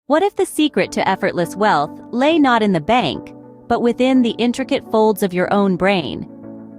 What if the secret to effortless wealth lay not in the bank, but within the intricate folds of your own brain?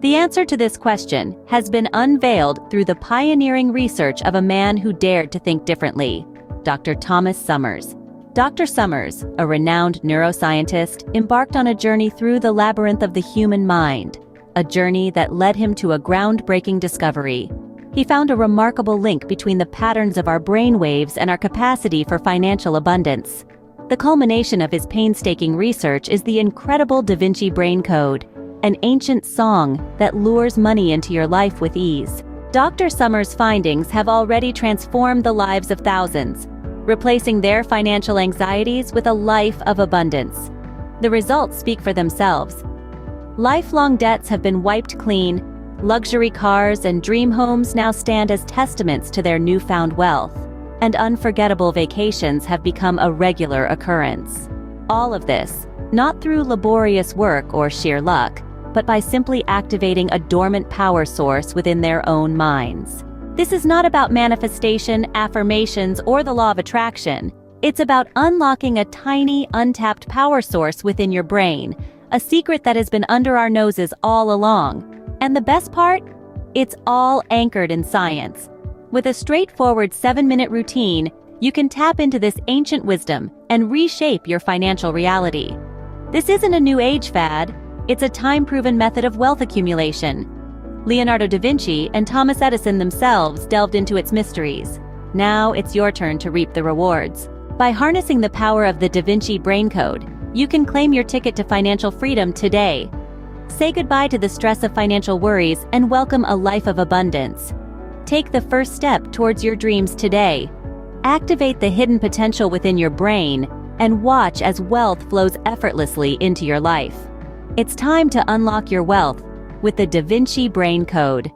The answer to this question has been unveiled through the pioneering research of a man who dared to think differently, Dr. Thomas Summers. Dr. Summers, a renowned neuroscientist, embarked on a journey through the labyrinth of the human mind, a journey that led him to a groundbreaking discovery. He found a remarkable link between the patterns of our brainwaves and our capacity for financial abundance. The culmination of his painstaking research is the incredible DaVinci brain code, an ancient song that lures money into your life with ease. Dr. Summers' findings have already transformed the lives of thousands, replacing their financial anxieties with a life of abundance. The results speak for themselves. Lifelong debts have been wiped clean. Luxury cars and dream homes now stand as testaments to their newfound wealth, and unforgettable vacations have become a regular occurrence. All of this, not through laborious work or sheer luck, but by simply activating a dormant power source within their own minds. This is not about manifestation, affirmations, or the law of attraction. It's about unlocking a tiny, untapped power source within your brain, a secret that has been under our noses all along. And the best part? It's all anchored in science. With a straightforward 7-minute routine, you can tap into this ancient wisdom and reshape your financial reality. This isn't a new age fad, it's a time-proven method of wealth accumulation. Leonardo da Vinci and Thomas Edison themselves delved into its mysteries. Now it's your turn to reap the rewards. By harnessing the power of the Da Vinci brain code, you can claim your ticket to financial freedom today. Say goodbye to the stress of financial worries and welcome a life of abundance. Take the first step towards your dreams today. Activate the hidden potential within your brain and watch as wealth flows effortlessly into your life. It's time to unlock your wealth with the Da Vinci brain code.